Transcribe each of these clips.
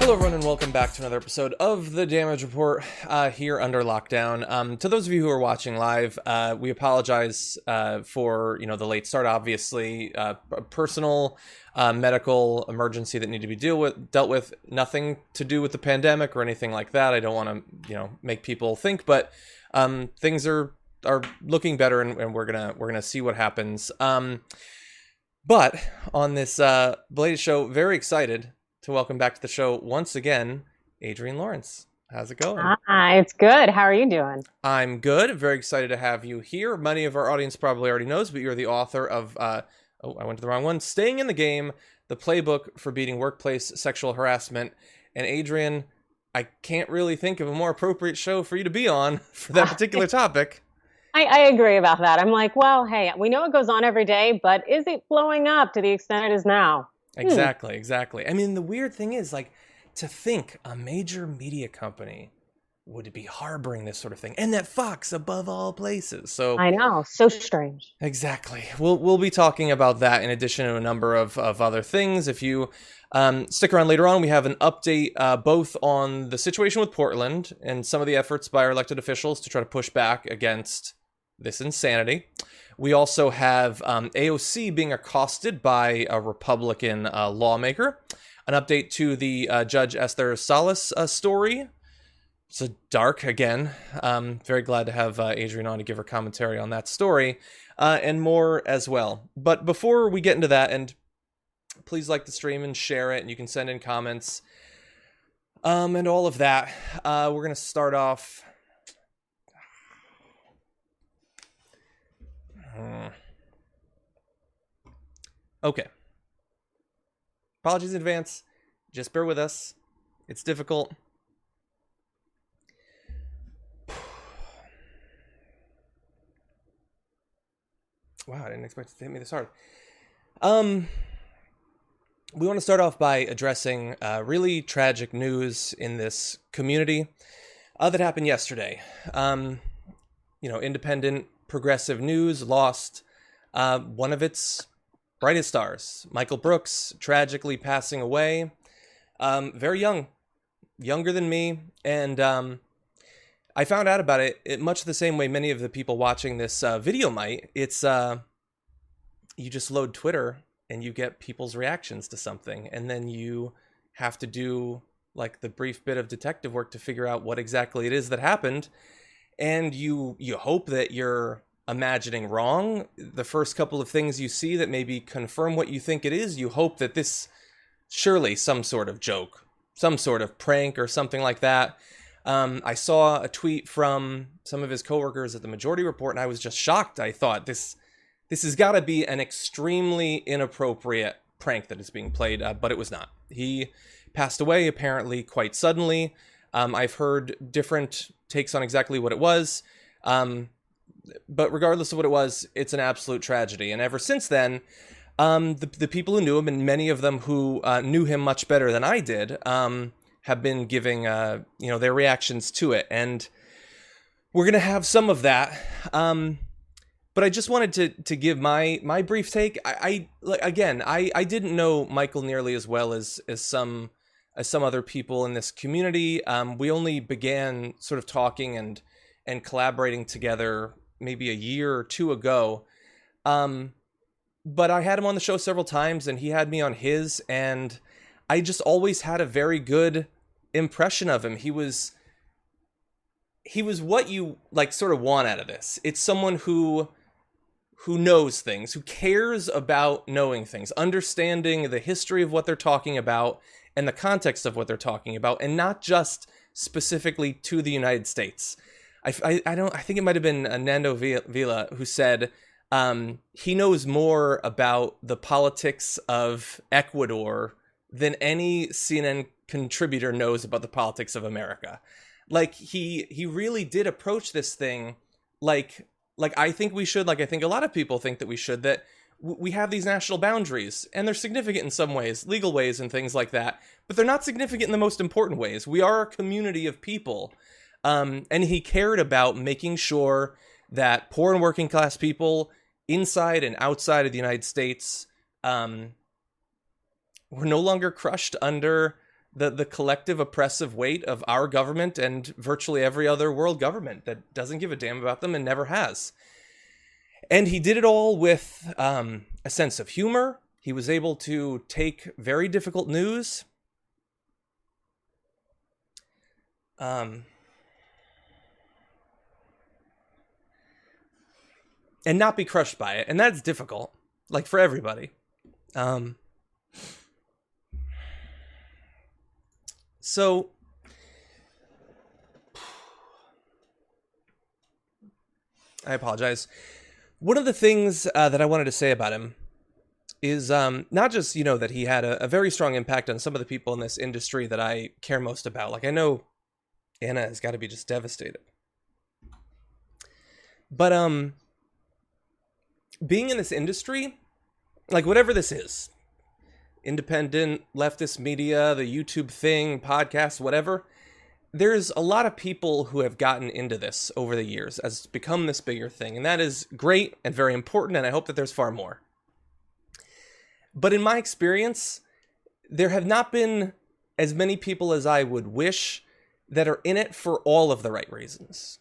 Hello everyone and welcome back to another episode of The Damage Report here under lockdown. To those of you who are watching live, we apologize for the late start. Obviously, a personal medical emergency that needed to be dealt with. Nothing to do with the pandemic or anything like that. I don't want to make people think, but things are looking better, and we're gonna see what happens. But on this belated show, very excited to welcome back to the show once again, Adrienne Lawrence. How's it going? Hi, it's good. How are you doing? I'm good. Very excited to have you here. Many of our audience probably already knows, but you're the author of, I went to the wrong one, Staying in the Game, the Playbook for Beating Workplace Sexual Harassment. And Adrienne, I can't really think of a more appropriate show for you to be on for that particular topic. I agree about that. I'm like, well, hey, we know it goes on every day, but is it blowing up to the extent it is now? Exactly. I mean, the weird thing is, to think a major media company would be harboring this sort of thing, and that Fox, above all places. So I know, so strange. Exactly. We'll be talking about that in addition to a number of other things. If you stick around later on, we have an update both on the situation with Portland and some of the efforts by our elected officials to try to push back against this insanity. We also have AOC being accosted by a Republican lawmaker. An update to the Judge Salas story. It's a dark, again. Very glad to have Adrienne on to give her commentary on that story. And more as well. But before we get into that, and please like the stream and share it, and you can send in comments. And all of that. We're going to start off... Okay. Apologies in advance. Just bear with us. It's difficult. Wow, I didn't expect it to hit me this hard. We want to start off by addressing really tragic news in this community that happened yesterday. Independent progressive news lost one of its brightest stars, Michael Brooks, tragically passing away. Very young, younger than me, and I found out about it much the same way many of the people watching this video might. It's you just load Twitter and you get people's reactions to something, and then you have to do the brief bit of detective work to figure out what exactly it is that happened. And you hope that you're imagining wrong. The first couple of things you see that maybe confirm what you think it is, you hope that this surely some sort of joke, some sort of prank or something like that. I saw a tweet from some of his coworkers at the Majority Report, and I was just shocked. I thought this has got to be an extremely inappropriate prank that is being played, but it was not. He passed away apparently quite suddenly. I've heard different takes on exactly what it was. But regardless of what it was, it's an absolute tragedy. And ever since then, the people who knew him, and many of them who knew him much better than I did, have been giving their reactions to it. And we're going to have some of that. But I just wanted to give my brief take. I didn't know Michael nearly as well as some other people in this community. We only began sort of talking and collaborating together maybe a year or two ago. But I had him on the show several times, and he had me on his, and I just always had a very good impression of him. He was what you sort of want out of this. It's someone who knows things, who cares about knowing things, understanding the history of what they're talking about and the context of what they're talking about, and not just specifically to the United States. I think it might have been Nando Vila who said he knows more about the politics of Ecuador than any CNN contributor knows about the politics of America. He really did approach this thing like I think we should, I think a lot of people think that we should, that we have these national boundaries, and they're significant in some ways, legal ways and things like that, but they're not significant in the most important ways. We are a community of people. And he cared about making sure that poor and working class people inside and outside of the United States were no longer crushed under the collective oppressive weight of our government and virtually every other world government that doesn't give a damn about them and never has. And he did it all with a sense of humor. He was able to take very difficult news and not be crushed by it. And that's difficult, like for everybody. So I apologize. One of the things that I wanted to say about him is not just, that he had a very strong impact on some of the people in this industry that I care most about. Like, I know Anna has got to be just devastated. But being in this industry, like whatever this is, independent, leftist media, the YouTube thing, podcasts, whatever, there's a lot of people who have gotten into this over the years as it's become this bigger thing. And that is great and very important, and I hope that there's far more. But in my experience, there have not been as many people as I would wish that are in it for all of the right reasons.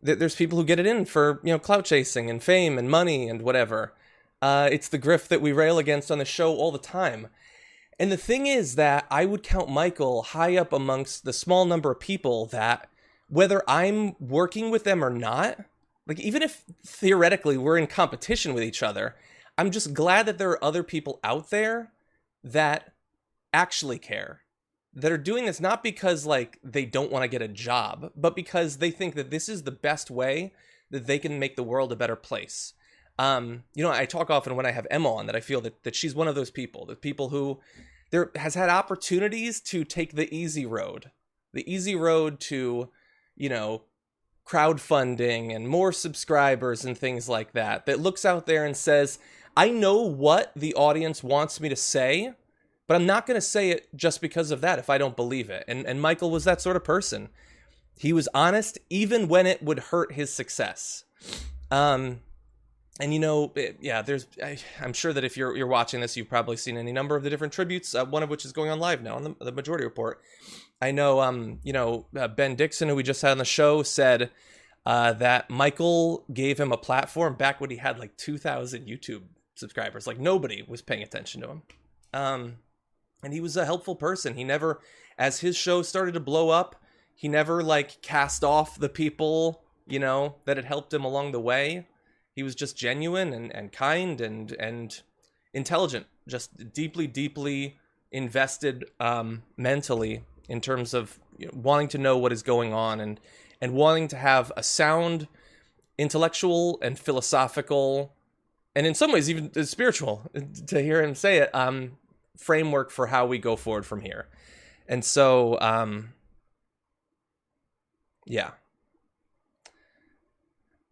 There's people who get it in for, clout chasing and fame and money and whatever. It's the grift that we rail against on the show all the time. And the thing is that I would count Michael high up amongst the small number of people that, whether I'm working with them or not, like even if theoretically we're in competition with each other, I'm just glad that there are other people out there that actually care, that are doing this not because like they don't want to get a job, but because they think that this is the best way that they can make the world a better place. I talk often when I have Emma on that I feel that she's one of those people, the people who there has had opportunities to take the easy road to, crowdfunding and more subscribers and things like that looks out there and says, I know what the audience wants me to say, but I'm not going to say it just because of that if I don't believe it. And Michael was that sort of person. He was honest even when it would hurt his success. I'm sure that if you're watching this, you've probably seen any number of the different tributes, one of which is going on live now on the Majority Report. I know, Ben Dixon, who we just had on the show, said that Michael gave him a platform back when he had like 2,000 YouTube subscribers. Like nobody was paying attention to him. And he was a helpful person. He never, as his show started to blow up, he never like cast off the people, that had helped him along the way. He was just genuine and kind and intelligent, just deeply, deeply invested mentally in terms of wanting to know what is going on and wanting to have a sound, intellectual and philosophical, and in some ways even spiritual, to hear him say it, framework for how we go forward from here. And so, yeah.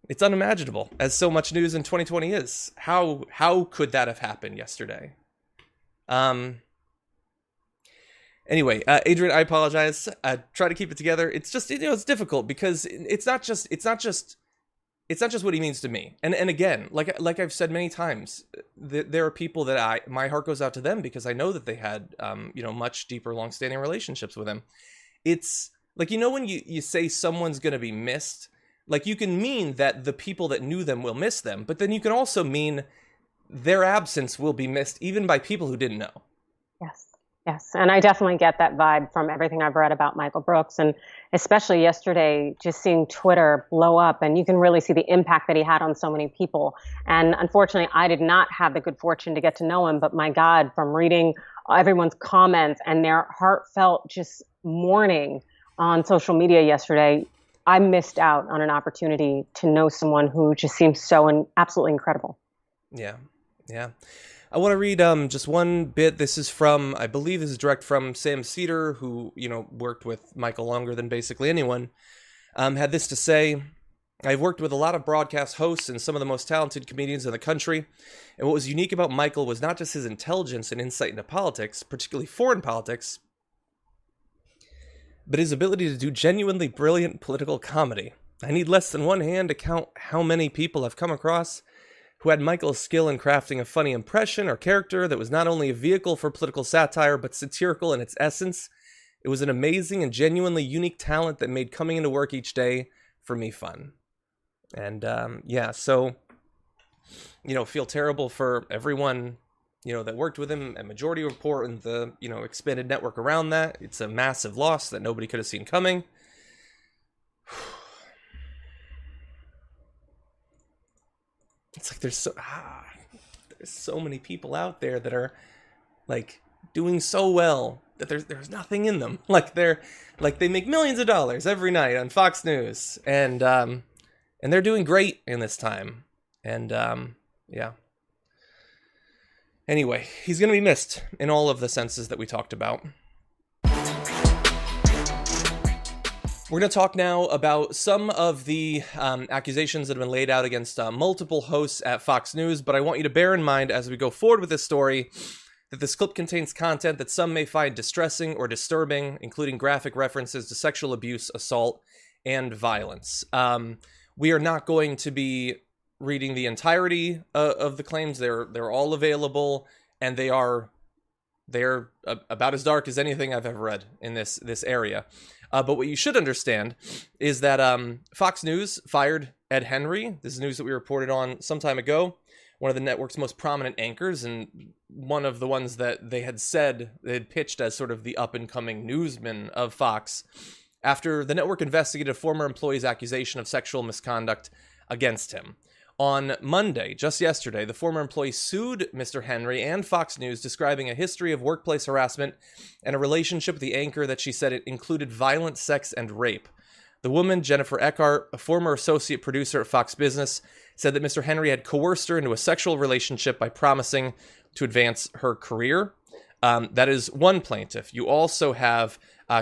It's unimaginable, as so much news in 2020 is. How could that have happened yesterday? Anyway, Adrienne, I apologize. Try to keep it together. It's just, it's difficult because it's not just what he means to me. And again, like I've said many times, there are people that my heart goes out to them because I know that they had, much deeper, long-standing relationships with him. It's like, when you say someone's going to be missed, like you can mean that the people that knew them will miss them, but then you can also mean their absence will be missed even by people who didn't know. Yes. And I definitely get that vibe from everything I've read about Michael Brooks, and especially yesterday, just seeing Twitter blow up, and you can really see the impact that he had on so many people. And unfortunately, I did not have the good fortune to get to know him, but my God, from reading everyone's comments and their heartfelt just mourning on social media yesterday, I missed out on an opportunity to know someone who just seems so absolutely incredible. Yeah. I want to read just one bit. This is from, I believe this is direct from Sam Cedar, who, worked with Michael longer than basically anyone, had this to say. I've worked with a lot of broadcast hosts and some of the most talented comedians in the country. And what was unique about Michael was not just his intelligence and insight into politics, particularly foreign politics, but his ability to do genuinely brilliant political comedy. I need less than one hand to count how many people I've come across who who had Michael's skill in crafting a funny impression or character that was not only a vehicle for political satire, but satirical in its essence. It was an amazing and genuinely unique talent that made coming into work each day for me fun. And so, feel terrible for everyone, that worked with him at Majority Report and the, expanded network around that. It's a massive loss that nobody could have seen coming. It's like there's so many people out there that are like doing so well that there's nothing in them. They make millions of dollars every night on Fox News, and they're doing great in this time. And yeah. Anyway, he's going to be missed in all of the senses that we talked about. We're going to talk now about some of the accusations that have been laid out against multiple hosts at Fox News, but I want you to bear in mind as we go forward with this story that this clip contains content that some may find distressing or disturbing, including graphic references to sexual abuse, assault, and violence. We are not going to be reading the entirety of the claims. They're all available, and they're about as dark as anything I've ever read in this area. But what you should understand is that Fox News fired Ed Henry. This is news that we reported on some time ago. One of the network's most prominent anchors, and one of the ones that they had pitched as sort of the up-and-coming newsman of Fox, after the network investigated a former employee's accusation of sexual misconduct against him. On Monday, just yesterday, the former employee sued Mr. Henry and Fox News, describing a history of workplace harassment and a relationship with the anchor that she said it included violent sex and rape. The woman, Jennifer Eckhart, a former associate producer at Fox Business, said that Mr. Henry had coerced her into a sexual relationship by promising to advance her career. That is one plaintiff. You also have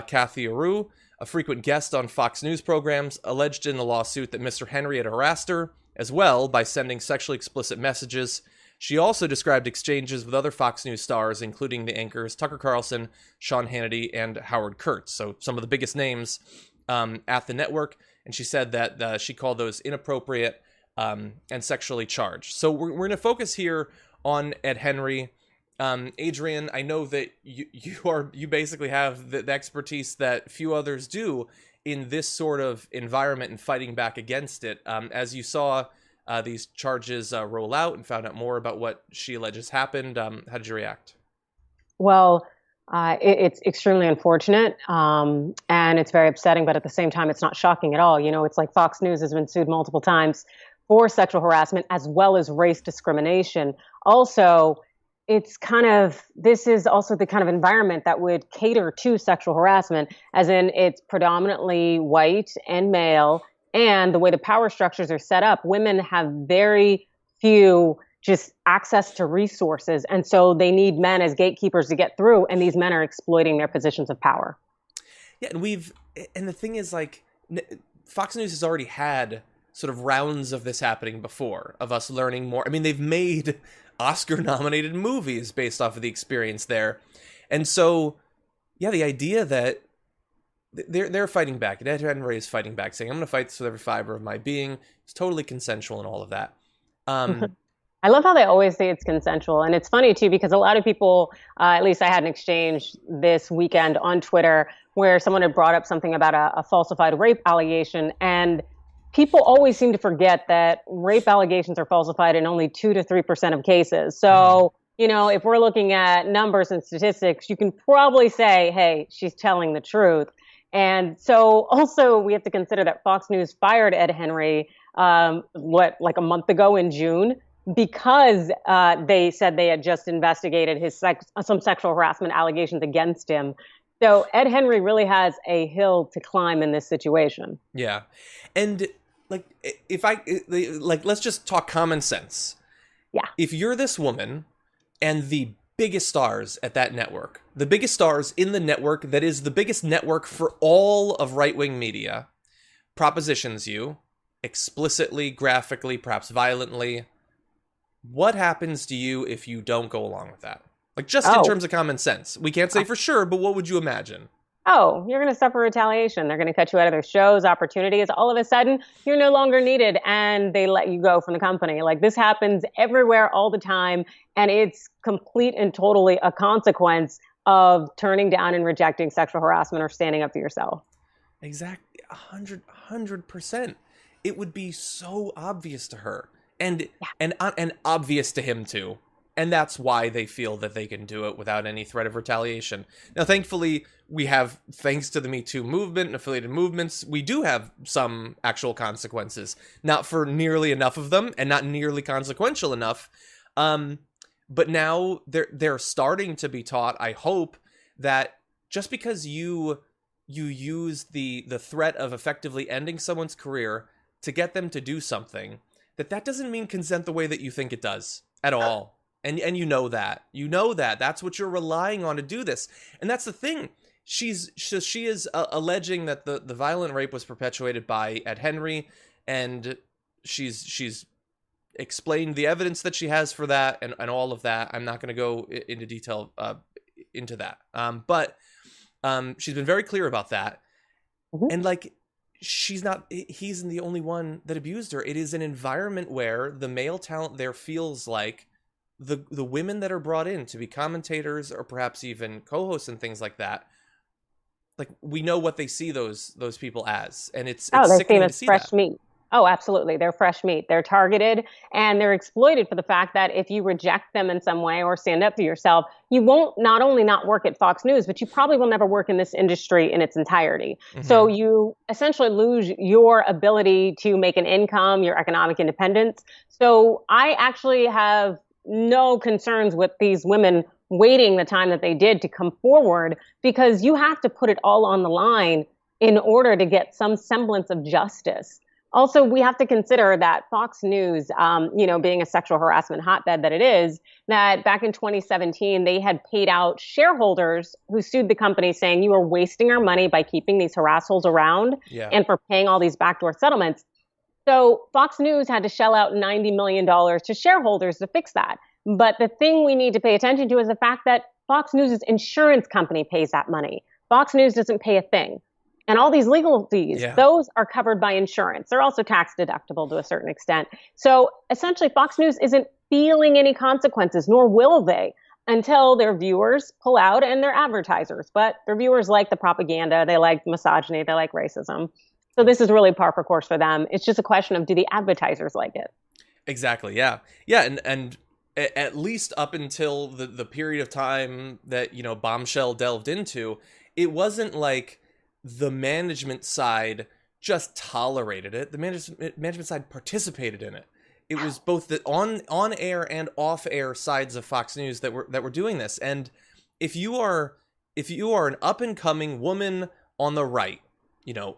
Kathy Aru, a frequent guest on Fox News programs, alleged in the lawsuit that Mr. Henry had harassed her as well by sending sexually explicit messages. She also described exchanges with other Fox News stars, including the anchors Tucker Carlson, Sean Hannity, and Howard Kurtz. So some of the biggest names at the network. And she said that she called those inappropriate and sexually charged. So we're going to focus here on Ed Henry. Adrienne, I know that you basically have the expertise that few others do in this sort of environment and fighting back against it. As you saw these charges roll out and found out more about what she alleges happened, how did you react? Well, it's extremely unfortunate, and it's very upsetting, but at the same time, it's not shocking at all. It's like Fox News has been sued multiple times for sexual harassment as well as race discrimination. Also, this is also the kind of environment that would cater to sexual harassment, as in it's predominantly white and male, and the way the power structures are set up, women have very few just access to resources. And so they need men as gatekeepers to get through, and these men are exploiting their positions of power. Yeah, and the thing is, Fox News has already had sort of rounds of this happening before, of us learning more. I mean, they've made Oscar-nominated movies based off of the experience there. And so, yeah, the idea that they're fighting back, and Ed Henry is fighting back, saying, I'm going to fight this with every fiber of my being. It's totally consensual and all of that. I love how they always say it's consensual. And it's funny, too, because a lot of people, at least I had an exchange this weekend on Twitter where someone had brought up something about a falsified rape allegation. And people always seem to forget that rape allegations are falsified in only 2 to 3% of cases. So, if we're looking at numbers and statistics, you can probably say, hey, she's telling the truth. And so also we have to consider that Fox News fired Ed Henry, a month ago in June, because they said they had just investigated some sexual harassment allegations against him. So Ed Henry really has a hill to climb in this situation. Yeah. And let's just talk common sense. Yeah. If you're this woman and the biggest stars at that network, the biggest stars in the network that is the biggest network for all of right-wing media, propositions you explicitly, graphically, perhaps violently, what happens to you if you don't go along with that? In terms of common sense. We can't say for sure, but what would you imagine? oh, you're going to suffer retaliation. They're going to cut you out of their shows, opportunities. All of a sudden, you're no longer needed and they let you go from the company. Like this happens everywhere all the time. And it's complete and totally a consequence of turning down and rejecting sexual harassment or standing up for yourself. Exactly. 100%. It would be so obvious to her and obvious to him too. And that's why they feel that they can do it without any threat of retaliation. Now, thankfully, we have, thanks to the Me Too movement and affiliated movements, we do have some actual consequences. Not for nearly enough of them, and not nearly consequential enough. But now they're starting to be taught, I hope, that just because you use the threat of effectively ending someone's career to get them to do something, that doesn't mean consent the way that you think it does at all. And you know that. That's what you're relying on to do this. And that's the thing. She is alleging that the violent rape was perpetuated by Ed Henry, and she's explained the evidence that she has for that and all of that. I'm not going to go into detail into that. But she's been very clear about that. Mm-hmm. And like, he's the only one that abused her. It is an environment where the male talent there feels like the women that are brought in to be commentators or perhaps even co-hosts and things like that, like we know what they see those people as, and it's they see them as fresh meat. Oh, absolutely. They're fresh meat. They're targeted and they're exploited for the fact that if you reject them in some way or stand up for yourself, you won't not only not work at Fox News, but you probably will never work in this industry in its entirety. Mm-hmm. So you essentially lose your ability to make an income, your economic independence. So I actually have no concerns with these women waiting the time that they did to come forward, because you have to put it all on the line in order to get some semblance of justice. Also, we have to consider that Fox News, being a sexual harassment hotbed that it is, that back in 2017, they had paid out shareholders who sued the company saying, you are wasting our money by keeping these harassholes around and for paying all these backdoor settlements. So Fox News had to shell out $90 million to shareholders to fix that. But the thing we need to pay attention to is the fact that Fox News' insurance company pays that money. Fox News doesn't pay a thing. And all these legal fees, those are covered by insurance. They're also tax deductible to a certain extent. So essentially, Fox News isn't feeling any consequences, nor will they, until their viewers pull out and their advertisers. But their viewers like the propaganda, they like misogyny, they like racism. So this is really par for course for them. It's just a question of, do the advertisers like it? Exactly. Yeah. Yeah. And at least up until the period of time that, Bombshell delved into, it wasn't like the management side just tolerated it. The management side participated in it. It was both the on air and off air sides of Fox News that were doing this. And if you are an up and coming woman on the right,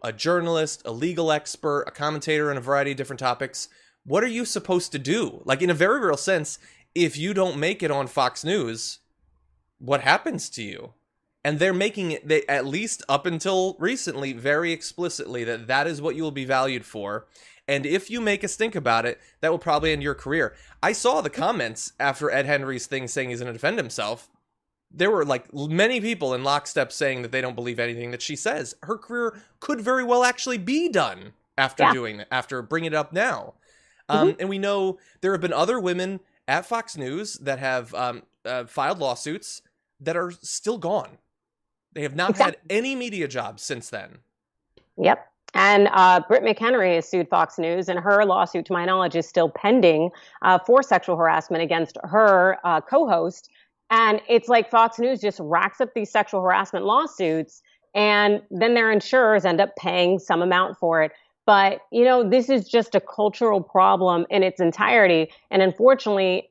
a journalist, a legal expert, a commentator on a variety of different topics, what are you supposed to do? Like, in a very real sense, if you don't make it on Fox News, what happens to you? And they're making it, at least up until recently, very explicitly that is what you will be valued for. And if you make a stink about it, that will probably end your career. I saw the comments after Ed Henry's thing saying he's going to defend himself. There were like many people in lockstep saying that they don't believe anything that she says. Her career could very well actually be done after doing that, after bringing it up now. And we know there have been other women at Fox News that have filed lawsuits that are still gone. They have not had any media jobs since then. Yep. And Britt McHenry has sued Fox News, and her lawsuit, to my knowledge, is still pending for sexual harassment against her co-host. And it's like Fox News just racks up these sexual harassment lawsuits, and then their insurers end up paying some amount for it. But, this is just a cultural problem in its entirety. And unfortunately,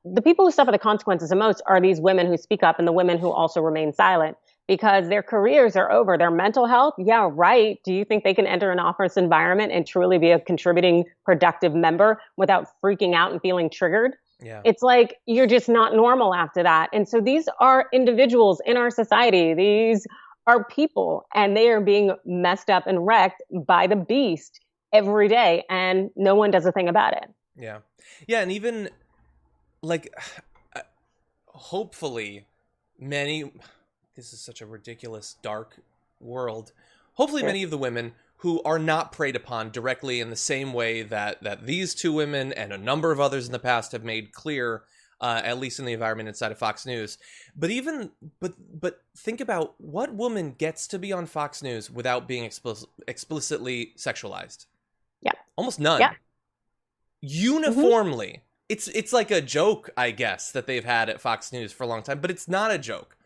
the people who suffer the consequences the most are these women who speak up and the women who also remain silent, because their careers are over. Their mental health, yeah, right. Do you think they can enter an office environment and truly be a contributing, productive member without freaking out and feeling triggered? Yeah. It's like you're just not normal after that. And so these are individuals in our society. These are people, and they are being messed up and wrecked by the beast every day, and no one does a thing about it. Yeah. Yeah, and even, like, hopefully this is such a ridiculous, dark world. Hopefully many of the women who are not preyed upon directly in the same way that these two women and a number of others in the past have made clear, at least in the environment inside of Fox News. But think about what woman gets to be on Fox News without being explicitly sexualized. Yeah. Almost none. Yeah. Uniformly. It's like a joke, I guess, that they've had at Fox News for a long time, but it's not a joke.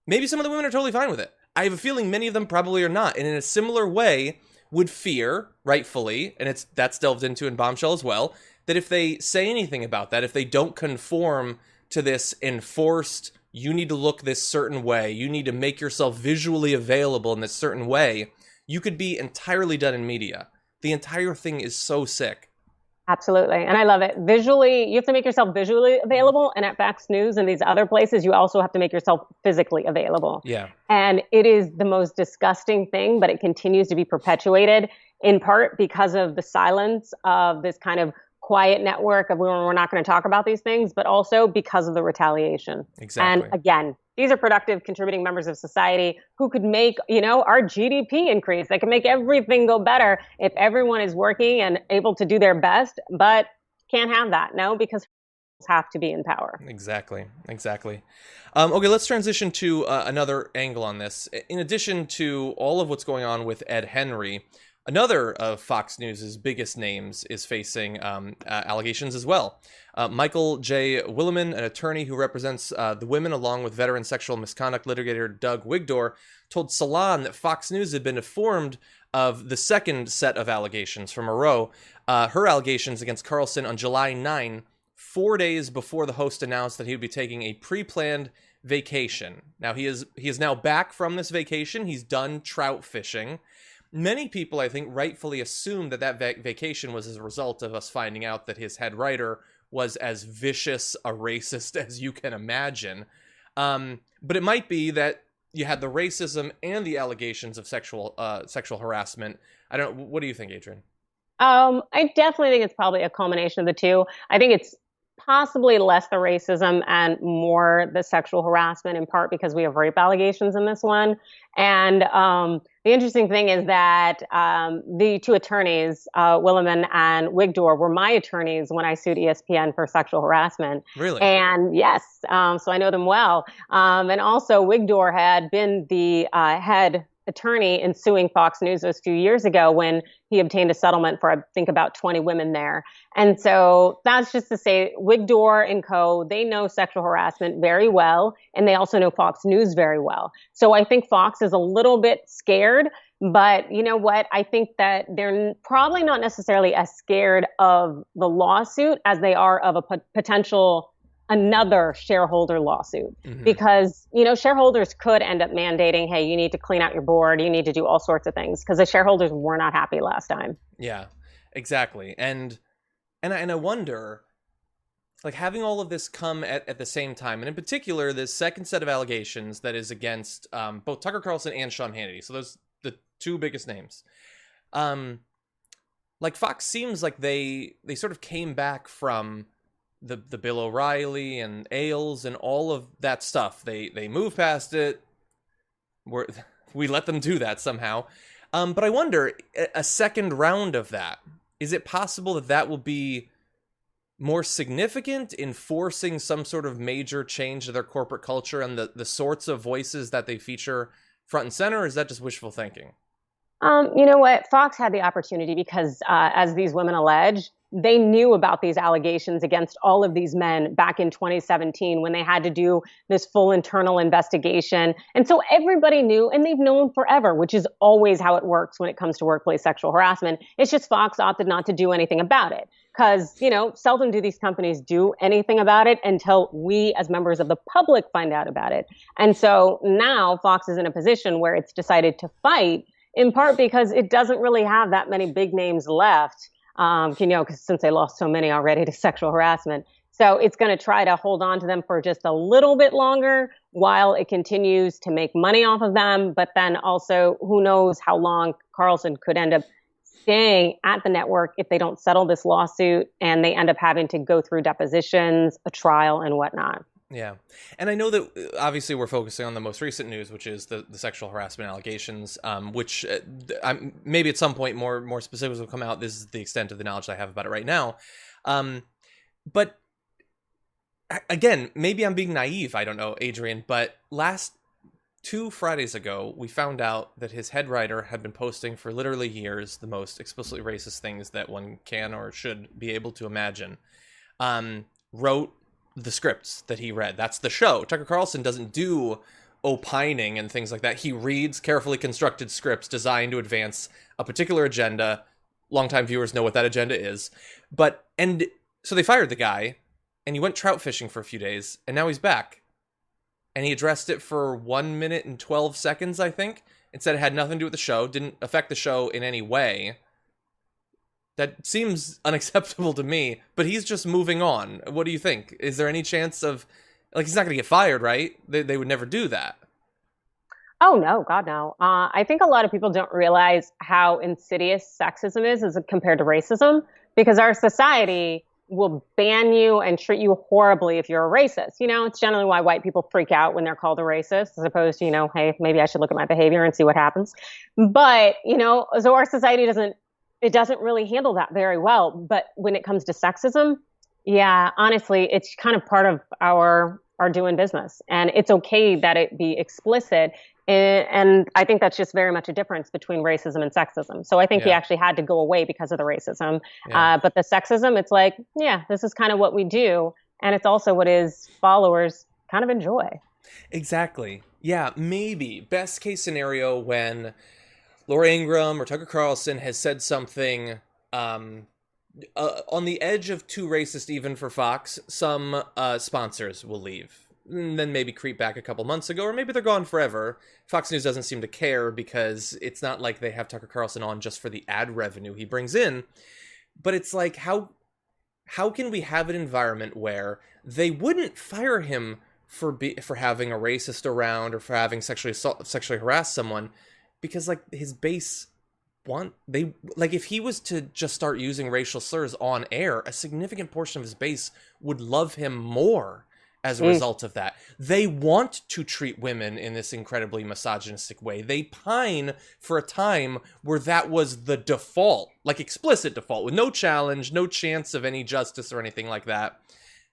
Maybe some of the women are totally fine with it. I have a feeling many of them probably are not. And in a similar way, would fear, rightfully, and that's delved into in Bombshell as well, that if they say anything about that, if they don't conform to this enforced, you need to look this certain way, you need to make yourself visually available in this certain way, you could be entirely done in media. The entire thing is so sick. Absolutely. And I love it. Visually, you have to make yourself visually available. And at Fox News and these other places, you also have to make yourself physically available. Yeah. And it is the most disgusting thing, but it continues to be perpetuated in part because of the silence of this kind of quiet network of we're not going to talk about these things, but also because of the retaliation. Exactly. And again, these are productive, contributing members of society who could make, our GDP increase. They can make everything go better if everyone is working and able to do their best, but can't have that, no, because have to be in power. Exactly. Okay, let's transition to another angle on this. In addition to all of what's going on with Ed Henry, another of Fox News' biggest names is facing allegations as well. Michael J. Williman, an attorney who represents the women along with veteran sexual misconduct litigator Doug Wigdor, told Salon that Fox News had been informed of the second set of allegations from a row, her allegations against Carlson on July 9, 4 days before the host announced that he would be taking a pre-planned vacation. Now, he is now back from this vacation. He's done trout fishing. Many people, I think, rightfully assume that vacation was as a result of us finding out that his head writer was as vicious a racist as you can imagine. But it might be that you had the racism and the allegations of sexual harassment. I don't know. What do you think, Adrienne? I definitely think it's probably a culmination of the two. I think it's possibly less the racism and more the sexual harassment, in part because we have rape allegations in this one. And the interesting thing is that the two attorneys, Williman and Wigdor, were my attorneys when I sued ESPN for sexual harassment. Really? And yes, so I know them well. And also Wigdor had been the head attorney in suing Fox News a few years ago when he obtained a settlement for, I think, about 20 women there. And so that's just to say Wigdor and co, they know sexual harassment very well, and they also know Fox News very well. So I think Fox is a little bit scared, but you know what? I think that they're probably not necessarily as scared of the lawsuit as they are of a potential another shareholder lawsuit, because, shareholders could end up mandating, hey, you need to clean out your board, you need to do all sorts of things, because the shareholders were not happy last time. Yeah, exactly. And I wonder, like, having all of this come at the same time, and in particular, this second set of allegations that is against both Tucker Carlson and Sean Hannity. So those the two biggest names. Like, Fox seems like they sort of came back from the Bill O'Reilly and Ailes and all of that stuff. They moved past it. We let them do that somehow. But I wonder, a second round of that, is it possible that will be more significant in forcing some sort of major change to their corporate culture and the sorts of voices that they feature front and center, or is that just wishful thinking? You know what? Fox had the opportunity because, as these women allege, they knew about these allegations against all of these men back in 2017 when they had to do this full internal investigation. And so everybody knew, and they've known forever, which is always how it works when it comes to workplace sexual harassment. It's just Fox opted not to do anything about it because, seldom do these companies do anything about it until we as members of the public find out about it. And so now Fox is in a position where it's decided to fight, in part because it doesn't really have that many big names left. Because since they lost so many already to sexual harassment. So it's going to try to hold on to them for just a little bit longer while it continues to make money off of them. But then also, who knows how long Carlson could end up staying at the network if they don't settle this lawsuit and they end up having to go through depositions, a trial, and whatnot. Yeah. And I know that obviously we're focusing on the most recent news, which is the sexual harassment allegations, which maybe at some point more specifics will come out. This is the extent of the knowledge I have about it right now. But again, maybe I'm being naive. I don't know, Adrienne, but last 2 Fridays ago, we found out that his head writer had been posting for literally years the most explicitly racist things that one can or should be able to imagine. Wrote the scripts that he read. That's the show. Tucker Carlson doesn't do opining and things like that. He reads carefully constructed scripts designed to advance a particular agenda. Longtime viewers know what that agenda is. And so they fired the guy, and he went trout fishing for a few days, and now he's back. And he addressed it for 1 minute and 12 seconds, I think. It said it had nothing to do with the show, didn't affect the show in any way. That seems unacceptable to me, but he's just moving on. What do you think? Is there any chance of, he's not going to get fired, right? They would never do that. Oh, no, God, no. I think a lot of people don't realize how insidious sexism is as compared to racism, because our society will ban you and treat you horribly if you're a racist. It's generally why white people freak out when they're called a racist, as opposed to, hey, maybe I should look at my behavior and see what happens. But, so our society doesn't really handle that very well. But when it comes to sexism, yeah, honestly, it's kind of part of our doing business. And it's okay that it be explicit. And I think that's just very much a difference between racism and sexism. So I think he actually had to go away because of the racism. Yeah. But the sexism, it's like, yeah, this is kind of what we do. And it's also what his followers kind of enjoy. Exactly. Yeah, maybe. Best case scenario when Laura Ingraham or Tucker Carlson has said something on the edge of too racist even for Fox, some sponsors will leave. And then maybe creep back a couple months ago, or maybe they're gone forever. Fox News doesn't seem to care because it's not like they have Tucker Carlson on just for the ad revenue he brings in. But it's like, how can we have an environment where they wouldn't fire him for having a racist around or for having sexually harassed someone? Because his base if he was to just start using racial slurs on air, a significant portion of his base would love him more as a result of that. They want to treat women in this incredibly misogynistic way. They pine for a time where that was the default, explicit default, with no challenge, no chance of any justice or anything like that.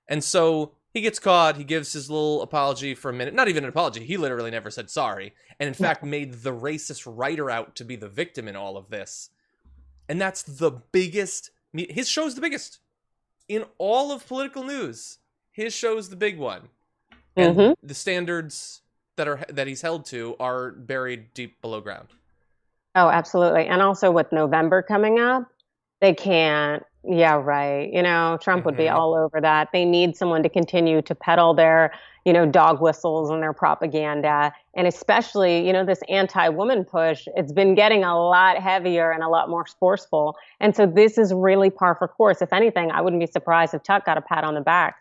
And so he gets caught, he gives his little apology for a minute. Not even an apology, he literally never said sorry. And in fact made the racist writer out to be the victim in all of this. And that's the biggest, his show's the biggest. In all of political news, his show's the big one. And the standards that he's held to are buried deep below ground. Oh, absolutely. And also with November coming up, they can't. Yeah, right. Trump would be all over that. They need someone to continue to peddle their, dog whistles and their propaganda. And especially, this anti-woman push, it's been getting a lot heavier and a lot more forceful. And so this is really par for course. If anything, I wouldn't be surprised if Tuck got a pat on the back.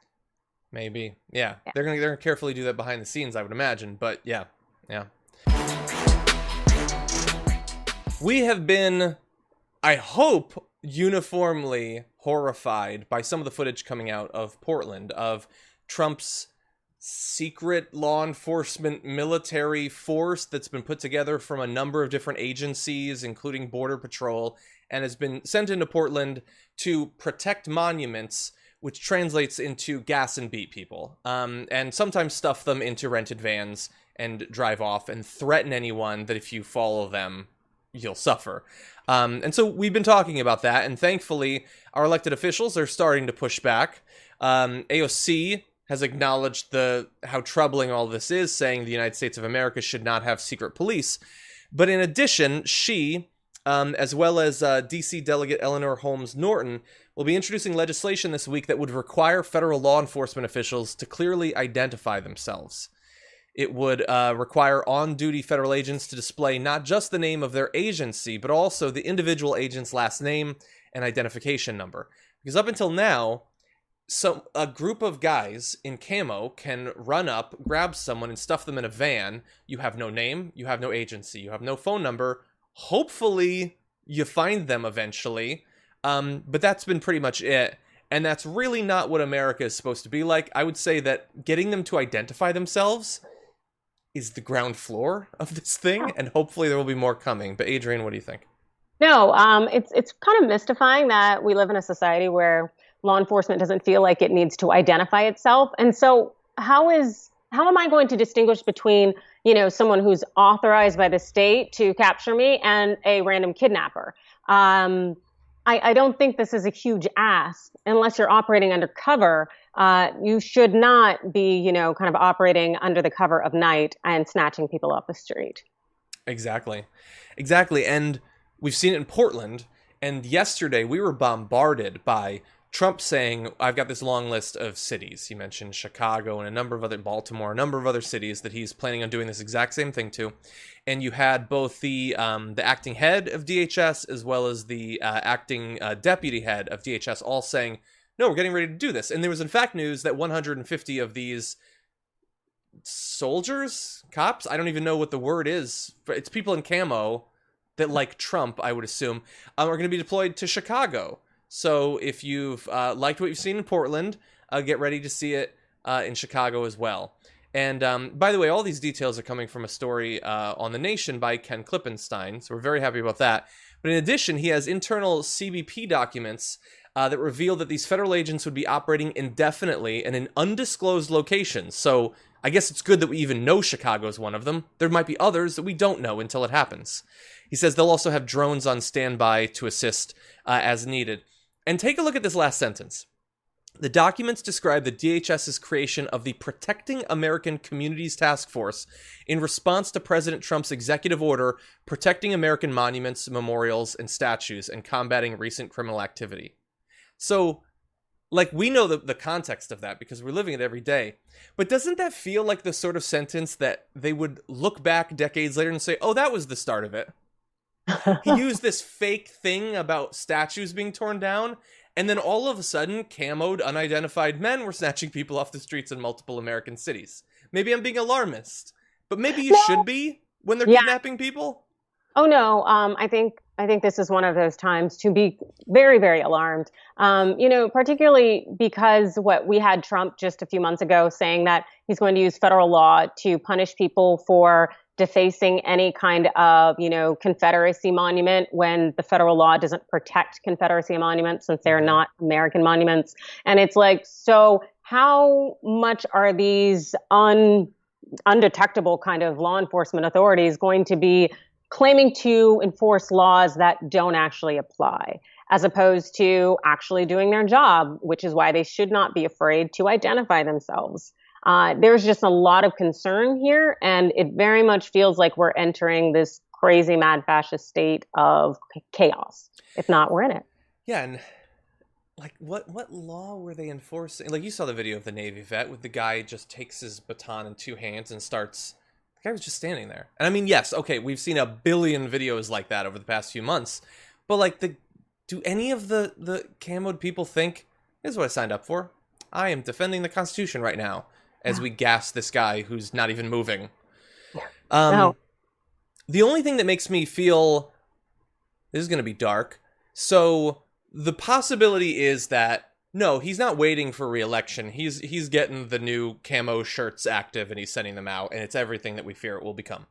Maybe. Yeah. They're gonna carefully do that behind the scenes, I would imagine. But yeah. We have been, I hope, uniformly horrified by some of the footage coming out of Portland of Trump's secret law enforcement military force that's been put together from a number of different agencies, including Border Patrol, and has been sent into Portland to protect monuments, which translates into gas and beat people, and sometimes stuff them into rented vans and drive off and threaten anyone that if you follow them, you'll suffer. And so we've been talking about that, and thankfully our elected officials are starting to push back. AOC has acknowledged how troubling all this is, saying the United States of America should not have secret police. But in addition, she, as well as D.C. Delegate Eleanor Holmes Norton, will be introducing legislation this week that would require federal law enforcement officials to clearly identify themselves. It would require on-duty federal agents to display not just the name of their agency, but also the individual agent's last name and identification number. Because up until now, a group of guys in camo can run up, grab someone, and stuff them in a van. You have no name, you have no agency, you have no phone number. Hopefully, you find them eventually. But that's been pretty much it. And that's really not what America is supposed to be like. I would say that getting them to identify themselves is the ground floor of this thing, and hopefully there will be more coming. But Adrienne, what do you think? No, it's kind of mystifying that we live in a society where law enforcement doesn't feel like it needs to identify itself. And so how am I going to distinguish between, someone who's authorized by the state to capture me and a random kidnapper? I don't think this is a huge ask unless you're operating undercover. You should not be, kind of operating under the cover of night and snatching people off the street. Exactly. And we've seen it in Portland. And yesterday we were bombarded by Trump saying, I've got this long list of cities. He mentioned Chicago and Baltimore, a number of other cities that he's planning on doing this exact same thing to. And you had both the acting head of DHS as well as the acting deputy head of DHS all saying, no, we're getting ready to do this. And there was in fact news that 150 of these soldiers, cops, I don't even know what the word is. It's people in camo that, like Trump, I would assume, are going to be deployed to Chicago. So if you've liked what you've seen in Portland, get ready to see it in Chicago as well. And by the way, all these details are coming from a story on The Nation by Ken Klippenstein, so we're very happy about that. But in addition, he has internal CBP documents that reveal that these federal agents would be operating indefinitely and in undisclosed locations. So I guess it's good that we even know Chicago's one of them. There might be others that we don't know until it happens. He says they'll also have drones on standby to assist as needed. And take a look at this last sentence. The documents describe the DHS's creation of the Protecting American Communities Task Force in response to President Trump's executive order protecting American monuments, memorials, and statues and combating recent criminal activity. So, we know the context of that because we're living it every day. But doesn't that feel like the sort of sentence that they would look back decades later and say, oh, that was the start of it? He used this fake thing about statues being torn down, and then all of a sudden, camoed, unidentified men were snatching people off the streets in multiple American cities. Maybe I'm being alarmist, but maybe you should be when they're kidnapping people. Oh no, I think this is one of those times to be very, very alarmed. Particularly because we had Trump just a few months ago saying that he's going to use federal law to punish people for defacing any kind of, Confederacy monument when the federal law doesn't protect Confederacy monuments since they're not American monuments. And it's like, so how much are these undetectable kind of law enforcement authorities going to be claiming to enforce laws that don't actually apply, as opposed to actually doing their job, which is why they should not be afraid to identify themselves? There's just a lot of concern here, and it very much feels like we're entering this crazy, mad fascist state of chaos. If not, we're in it. Yeah, and what law were they enforcing? You saw the video of the Navy vet with the guy just takes his baton in two hands and starts. The guy was just standing there. And I mean, yes, okay, we've seen a billion videos like that over the past few months, but do any of the camoed people think, this is what I signed up for? I am defending the Constitution right now. As we gas this guy who's not even moving. No. The only thing that makes me feel this is going to be dark. So the possibility is that, no, he's not waiting for re-election. He's getting the new camo shirts active and he's sending them out, and it's everything that we fear it will become.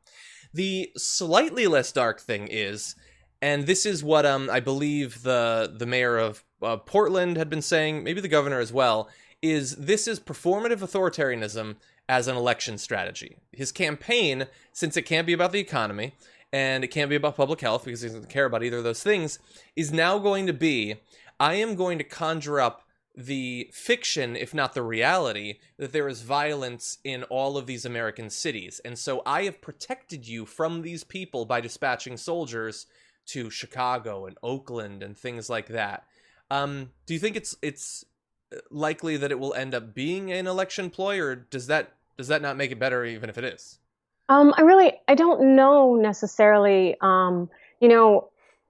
The slightly less dark thing is, and this is what I believe the mayor of Portland had been saying, maybe the governor as well, this is performative authoritarianism as an election strategy. His campaign, since it can't be about the economy and it can't be about public health because he doesn't care about either of those things, is now going to be, I am going to conjure up the fiction, if not the reality, that there is violence in all of these American cities. And so I have protected you from these people by dispatching soldiers to Chicago and Oakland and things like that. Do you think it's likely that it will end up being an election ploy, or does that not make it better even if it is? I don't know necessarily.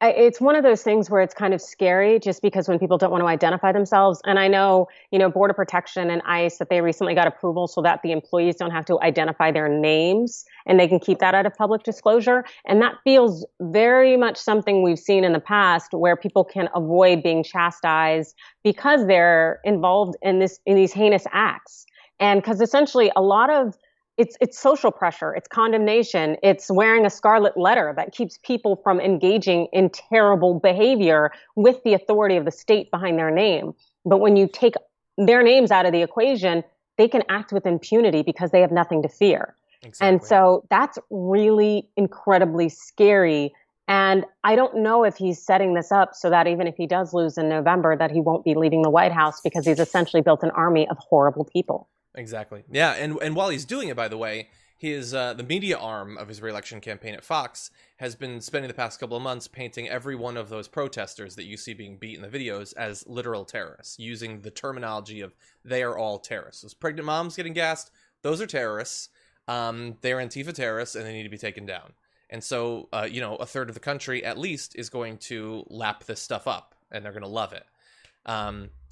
It's one of those things where it's kind of scary just because when people don't want to identify themselves. And I know, Border Protection and ICE, that they recently got approval so that the employees don't have to identify their names and they can keep that out of public disclosure. And that feels very much something we've seen in the past where people can avoid being chastised because they're involved in these heinous acts. And because essentially a lot of it's social pressure, it's condemnation, it's wearing a scarlet letter that keeps people from engaging in terrible behavior with the authority of the state behind their name. But when you take their names out of the equation, they can act with impunity because they have nothing to fear. Exactly. And so that's really incredibly scary. And I don't know if he's setting this up so that even if he does lose in November, that he won't be leaving the White House because he's essentially built an army of horrible people. Exactly. Yeah, and while he's doing it, by the way, his the media arm of his re-election campaign at Fox has been spending the past couple of months painting every one of those protesters that you see being beat in the videos as literal terrorists, using the terminology of they are all terrorists. Those pregnant moms getting gassed, those are terrorists. They're Antifa terrorists, and they need to be taken down. And so, a third of the country at least is going to lap this stuff up, and they're going to love it.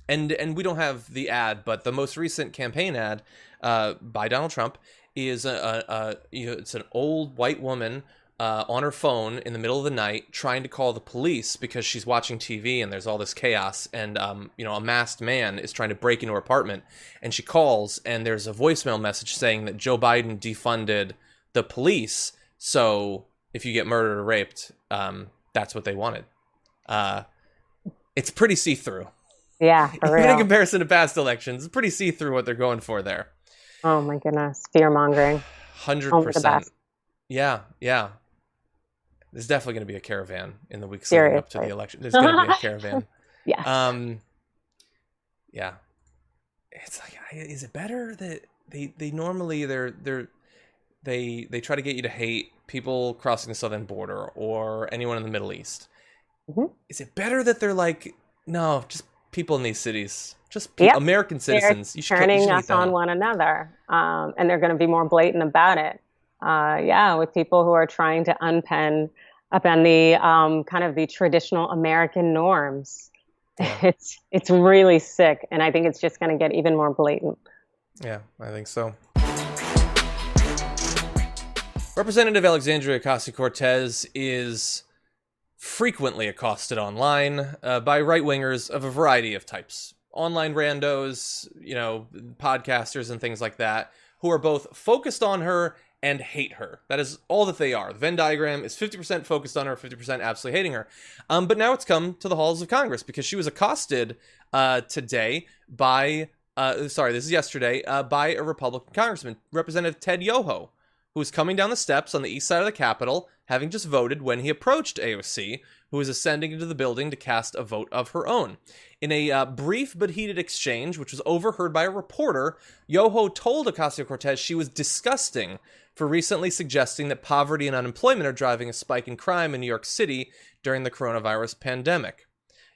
And we don't have the ad, but the most recent campaign ad by Donald Trump is it's an old white woman on her phone in the middle of the night trying to call the police because she's watching TV and there's all this chaos, and a masked man is trying to break into her apartment, and she calls and there's a voicemail message saying that Joe Biden defunded the police, so if you get murdered or raped, that's what they wanted. It's pretty see-through. Yeah, for real. Even in comparison to past elections, it's pretty see-through what they're going for there. Oh my goodness, fear-mongering. 100%. Yeah. There's definitely going to be a caravan in the weeks leading up to the election. There's going to be a caravan. Yes. Yeah. It's like, is it better that they normally they try to get you to hate people crossing the southern border or anyone in the Middle East? Mm-hmm. Is it better that they're like, no, just people in these cities, just American citizens? You should turning us on one another, and they're going to be more blatant about it. With people who are trying to upend the kind of the traditional American norms. Yeah. It's really sick, and I think it's just going to get even more blatant. Yeah, I think so. Representative Alexandria Ocasio-Cortez is frequently accosted online by right-wingers of a variety of types. Online randos, podcasters and things like that, who are both focused on her and hate her. That is all that they are. The Venn diagram is 50% focused on her, 50% absolutely hating her. But now it's come to the halls of Congress because she was accosted today by, this is yesterday, by a Republican congressman, Representative Ted Yoho, who was coming down the steps on the east side of the Capitol, having just voted when he approached AOC, who was ascending into the building to cast a vote of her own. In a brief but heated exchange, which was overheard by a reporter, Yoho told Ocasio-Cortez she was disgusting for recently suggesting that poverty and unemployment are driving a spike in crime in New York City during the coronavirus pandemic.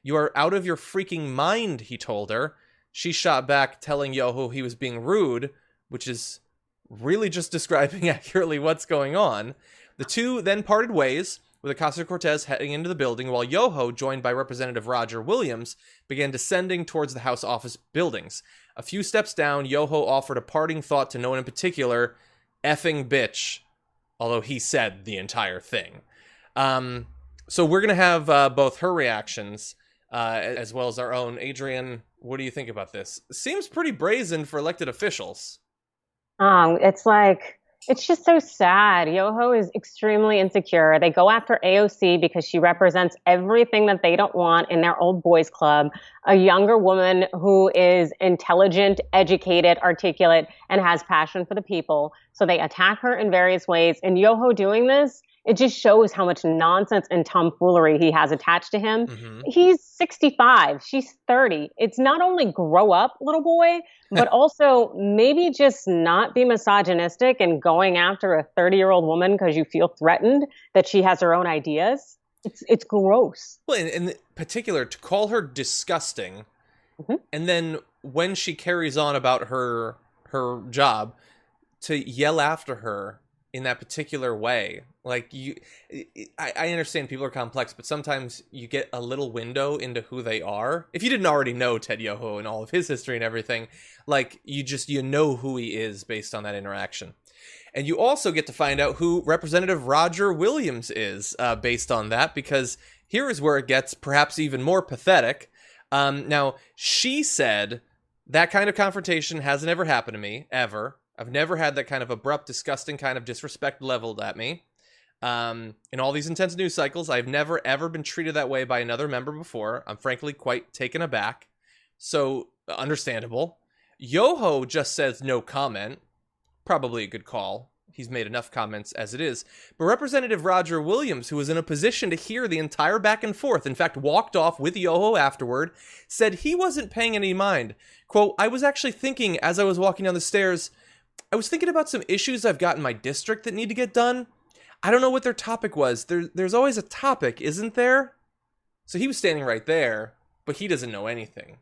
"You are out of your freaking mind," he told her. She shot back, telling Yoho he was being rude, which is really just describing accurately what's going on. The two then parted ways, with Ocasio-Cortez heading into the building, while Yoho, joined by Representative Roger Williams, began descending towards the House office buildings. A few steps down, Yoho offered a parting thought to no one in particular: effing bitch, although he said the entire thing. So we're going to have both her reactions as well as our own. Adrienne, what do you think about this? Seems pretty brazen for elected officials. It's just so sad. Yoho is extremely insecure. They go after AOC because she represents everything that they don't want in their old boys club. A younger woman who is intelligent, educated, articulate, and has passion for the people. So they attack her in various ways. And Yoho doing this, it just shows how much nonsense and tomfoolery he has attached to him. Mm-hmm. He's 65. She's 30. It's not only grow up, little boy, but also maybe just not be misogynistic and going after a 30-year-old woman because you feel threatened that she has her own ideas. It's gross. Well, in particular, to call her disgusting, mm-hmm. and then when she carries on about her job, to yell after her in that particular way. Like I understand people are complex, but sometimes you get a little window into who they are. If you didn't already know Ted Yoho and all of his history and everything, like you know who he is based on that interaction. And you also get to find out who Representative Roger Williams is based on that, because here is where it gets perhaps even more pathetic. Now, she said, that kind of confrontation hasn't ever happened to me, ever. I've never had that kind of abrupt, disgusting kind of disrespect leveled at me. In all these intense news cycles, I've never, ever been treated that way by another member before. I'm frankly quite taken aback. So, understandable. Yoho just says no comment. Probably a good call. He's made enough comments as it is. But Representative Roger Williams, who was in a position to hear the entire back and forth, in fact, walked off with Yoho afterward, said he wasn't paying any mind. Quote, I was actually thinking as I was walking down the stairs, I was thinking about some issues I've got in my district that need to get done. I don't know what their topic was. There's always a topic, isn't there? So he was standing right there, but he doesn't know anything.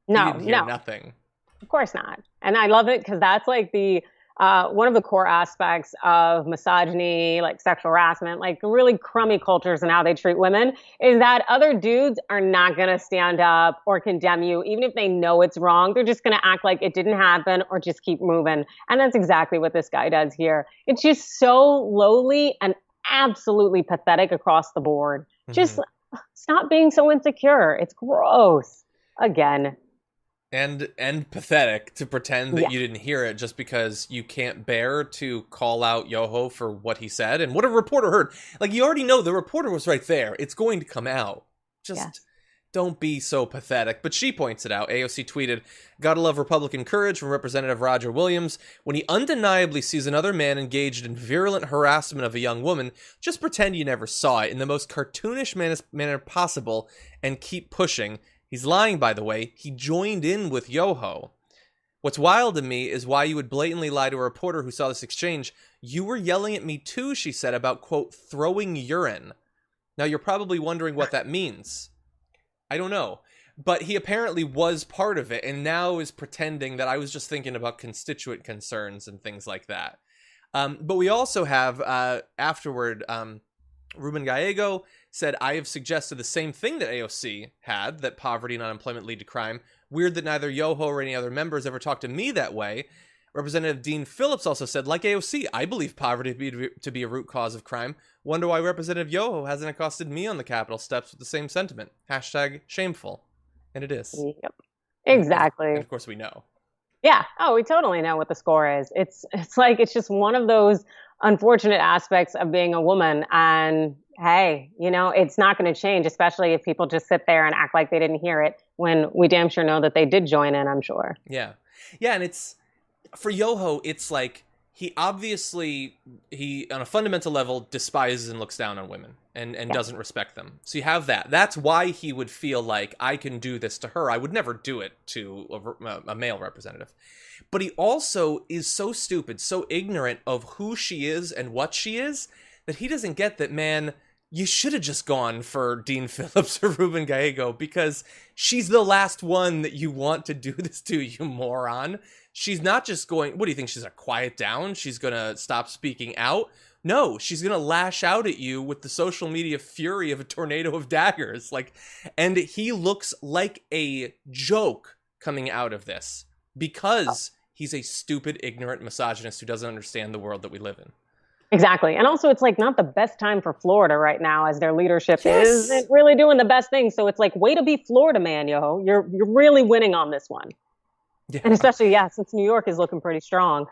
No, he didn't hear nothing. Of course not. And I love it because that's like the one of the core aspects of misogyny, like sexual harassment, like really crummy cultures and how they treat women, is that other dudes are not going to stand up or condemn you. Even if they know it's wrong, they're just going to act like it didn't happen or just keep moving. And that's exactly what this guy does here. It's just so lowly and absolutely pathetic across the board. Mm-hmm. Just stop being so insecure. It's gross. Again. And pathetic to pretend that you didn't hear it just because you can't bear to call out Yoho for what he said and what a reporter heard. Like, you already know the reporter was right there. It's going to come out. Just don't be so pathetic. But she points it out. AOC tweeted, "Gotta love Republican courage from Representative Roger Williams. When he undeniably sees another man engaged in virulent harassment of a young woman, just pretend you never saw it in the most cartoonish manner possible and keep pushing." He's lying, by the way. He joined in with Yoho. What's wild to me is why you would blatantly lie to a reporter who saw this exchange. You were yelling at me too, she said, about, quote, throwing urine. Now, you're probably wondering what that means. I don't know. But he apparently was part of it and now is pretending that I was just thinking about constituent concerns and things like that. But we also have, afterward, Ruben Gallego said, I have suggested the same thing that AOC had, that poverty and unemployment lead to crime. Weird that neither Yoho or any other members ever talked to me that way. Representative Dean Phillips also said, like AOC, I believe poverty to be a root cause of crime. Wonder why Representative Yoho hasn't accosted me on the Capitol steps with the same sentiment. Hashtag shameful. And it is. Yep. Exactly. And of course we know. Yeah. Oh, we totally know what the score is. It's like, it's just one of those unfortunate aspects of being a woman. And hey, you know, it's not going to change, especially if people just sit there and act like they didn't hear it when we damn sure know that they did join in, I'm sure. Yeah. Yeah. And it's, for Yoho, it's like, he obviously, on a fundamental level, despises and looks down on women and doesn't respect them. So you have that. That's why he would feel like, I can do this to her. I would never do it to a male representative. But he also is so stupid, so ignorant of who she is and what she is, that he doesn't get that, man, you should have just gone for Dean Phillips or Ruben Gallego, because she's the last one that you want to do this to, you moron. She's not just going, what do you think, she's going to quiet down? She's going to stop speaking out? No, she's going to lash out at you with the social media fury of a tornado of daggers. Like, and he looks like a joke coming out of this because he's a stupid, ignorant misogynist who doesn't understand the world that we live in. Exactly. And also, it's like not the best time for Florida right now, as their leadership isn't really doing the best thing. So it's like, way to be Florida, man, Yoho. You're really winning on this one. Yeah. And especially, since New York is looking pretty strong.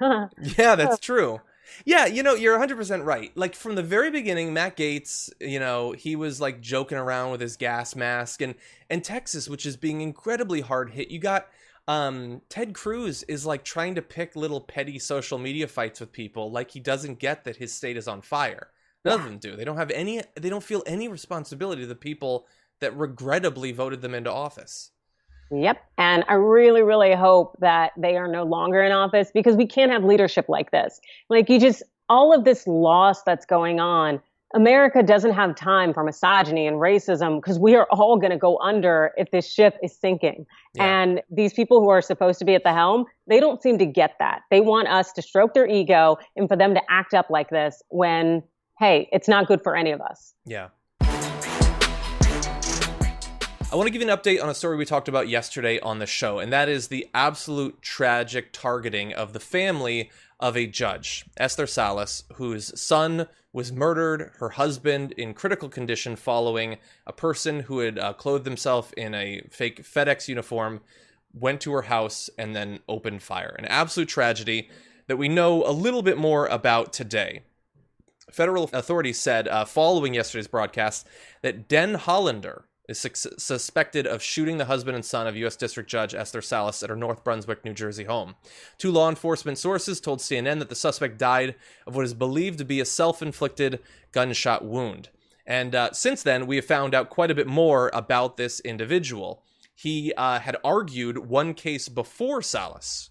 Yeah, that's true. Yeah, you know, you're 100% right. Like, from the very beginning, Matt Gaetz, you know, he was like joking around with his gas mask, and Texas, which is being incredibly hard hit. You got Ted Cruz is like trying to pick little petty social media fights with people, like he doesn't get that his state is on fire. None of them do. They don't feel any responsibility to the people that regrettably voted them into office. Yep. And I really, really hope that they are no longer in office, because we can't have leadership like this. Like, all of this loss that's going on America doesn't have time for misogyny and racism because we are all going to go under if this ship is sinking. Yeah. And these people who are supposed to be at the helm, they don't seem to get that. They want us to stroke their ego and for them to act up like this when, hey, it's not good for any of us. Yeah. I want to give you an update on a story we talked about yesterday on the show, and that is the absolute tragic targeting of the family of a judge, Esther Salas, whose son was murdered, her husband in critical condition following a person who had clothed himself in a fake FedEx uniform, went to her house, and then opened fire. An absolute tragedy that we know a little bit more about today. Federal authorities said, following yesterday's broadcast, that Den Hollander is suspected of shooting the husband and son of U.S. District Judge Esther Salas at her North Brunswick, New Jersey home. Two law enforcement sources told CNN that the suspect died of what is believed to be a self-inflicted gunshot wound. And since then, we have found out quite a bit more about this individual. He had argued one case before Salas,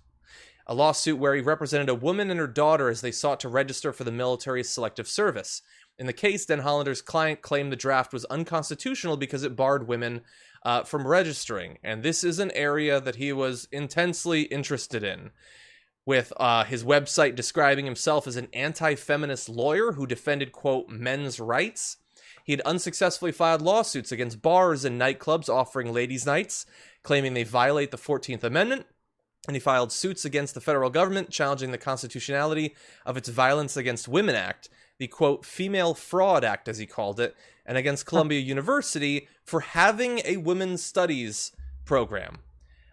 a lawsuit where he represented a woman and her daughter as they sought to register for the military's selective service. In the case, Den Hollander's client claimed the draft was unconstitutional because it barred women from registering. And this is an area that he was intensely interested in, with his website describing himself as an anti-feminist lawyer who defended, quote, men's rights. He had unsuccessfully filed lawsuits against bars and nightclubs offering ladies' nights, claiming they violate the 14th Amendment. And he filed suits against the federal government, challenging the constitutionality of its Violence Against Women Act, the, quote, Female Fraud Act, as he called it, and against Columbia University for having a women's studies program.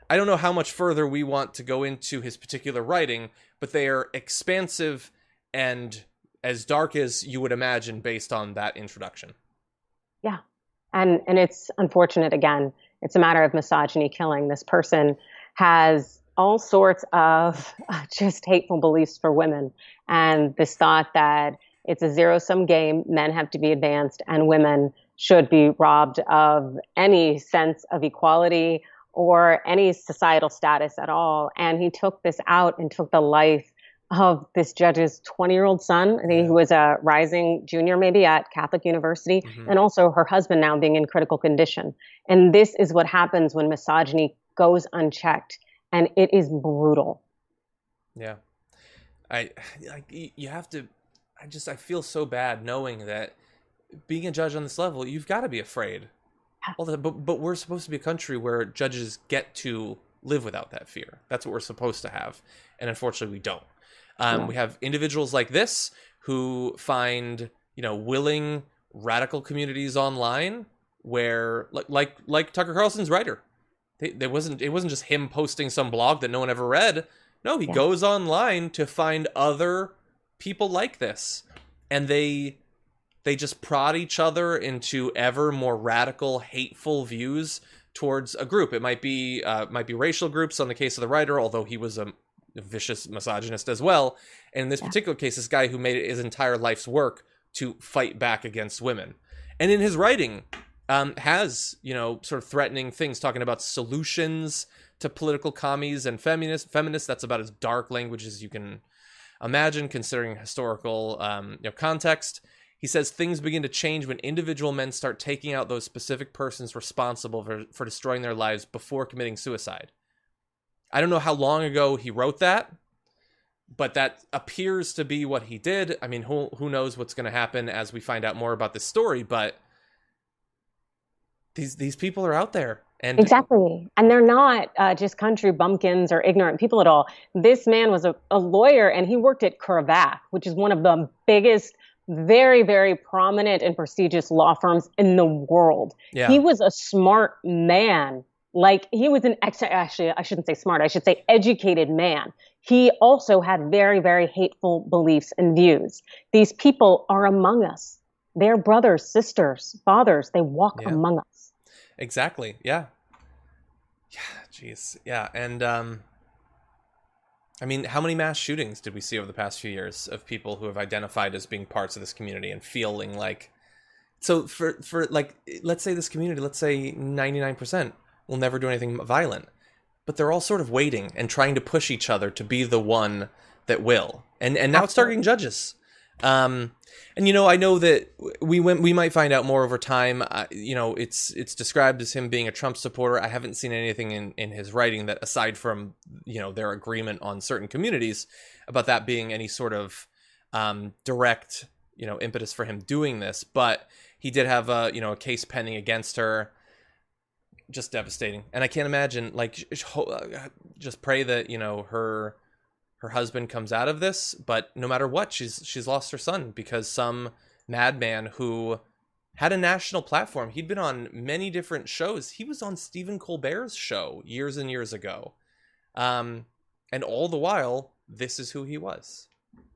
I don't know how much further we want to go into his particular writing, but they are expansive and as dark as you would imagine based on that introduction. Yeah. And it's unfortunate, again. It's a matter of misogyny killing. This person has all sorts of just hateful beliefs for women. And this thought that it's a zero-sum game, men have to be advanced, and women should be robbed of any sense of equality or any societal status at all. And he took this out and took the life of this judge's 20-year-old son, I think, who was a rising junior maybe at Catholic University, and also her husband now being in critical condition. And this is what happens when misogyny goes unchecked, and it is brutal. Yeah. You have to... I feel so bad knowing that being a judge on this level, you've got to be afraid. But we're supposed to be a country where judges get to live without that fear. That's what we're supposed to have. And unfortunately, we don't. We have individuals like this who find, willing radical communities online where, like Tucker Carlson's writer, it wasn't just him posting some blog that no one ever read. No, he goes online to find other people like this, and they just prod each other into ever more radical, hateful views towards a group. It might be racial groups on the case of the writer, although he was a vicious misogynist as well. And in this particular case, this guy who made it his entire life's work to fight back against women, and in his writing has sort of threatening things, talking about solutions to political commies and feminists. That's about as dark language as you can imagine, considering historical context. He says things begin to change when individual men start taking out those specific persons responsible for destroying their lives before committing suicide. I don't know how long ago he wrote that, but that appears to be what he did. I mean, who knows what's going to happen as we find out more about this story, but these people are out there. And exactly. And they're not just country bumpkins or ignorant people at all. This man was a lawyer, and he worked at Cravath, which is one of the biggest, very, very prominent and prestigious law firms in the world. Yeah. He was a smart man. Like, he was actually, I shouldn't say smart, I should say educated man. He also had very, very hateful beliefs and views. These people are among us. They're brothers, sisters, fathers. They walk among us. Exactly. Yeah. Yeah. Jeez. Yeah. And, I mean, how many mass shootings did we see over the past few years of people who have identified as being parts of this community and feeling like, so for like, let's say this community, let's say 99% will never do anything violent, but they're all sort of waiting and trying to push each other to be the one that will. And now it's targeting judges. And I know that we might find out more over time. It's described as him being a Trump supporter. I haven't seen anything in his writing that, aside from their agreement on certain communities, about that being any sort of direct impetus for him doing this. But he did have a case pending against her. Just devastating. And I can't imagine, just pray that her husband comes out of this, but no matter what, she's lost her son because some madman who had a national platform. He'd been on many different shows. He was on Stephen Colbert's show years and years ago. And all the while, this is who he was.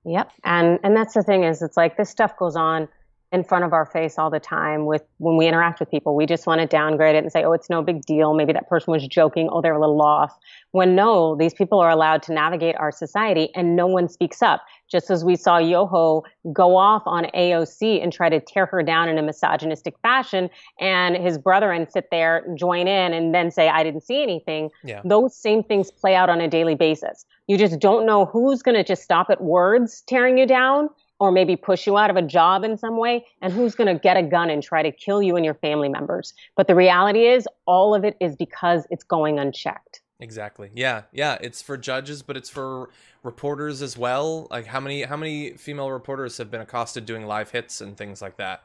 Yep. And that's the thing is, it's like this stuff goes on in front of our face all the time when we interact with people. We just want to downgrade it and say, oh, it's no big deal. Maybe that person was joking. Oh, they're a little off. When no, these people are allowed to navigate our society and no one speaks up. Just as we saw Yoho go off on AOC and try to tear her down in a misogynistic fashion, and his brethren sit there and join in and then say, I didn't see anything. Yeah. Those same things play out on a daily basis. You just don't know who's going to just stop at words tearing you down, or maybe push you out of a job in some way, and who's going to get a gun and try to kill you and your family members. But the reality is, all of it is because it's going unchecked. Exactly. Yeah. It's for judges, but it's for reporters as well. Like how many female reporters have been accosted doing live hits and things like that?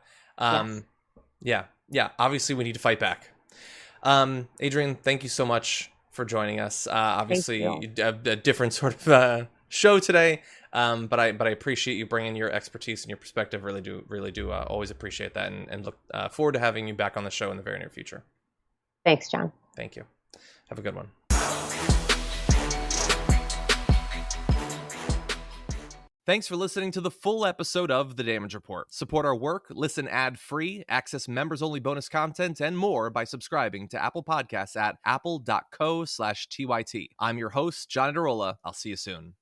Yes. Yeah. Obviously, we need to fight back. Adrienne, thank you so much for joining us. Obviously, you have a different sort of show today. But I appreciate you bringing your expertise and your perspective. Really do always appreciate that, and look forward to having you back on the show in the very near future. Thanks, John. Thank you. Have a good one. Thanks for listening to the full episode of The Damage Report. Support our work, listen ad-free, access members-only bonus content, and more by subscribing to Apple Podcasts at apple.co/TYT. I'm your host, John Adarola. I'll see you soon.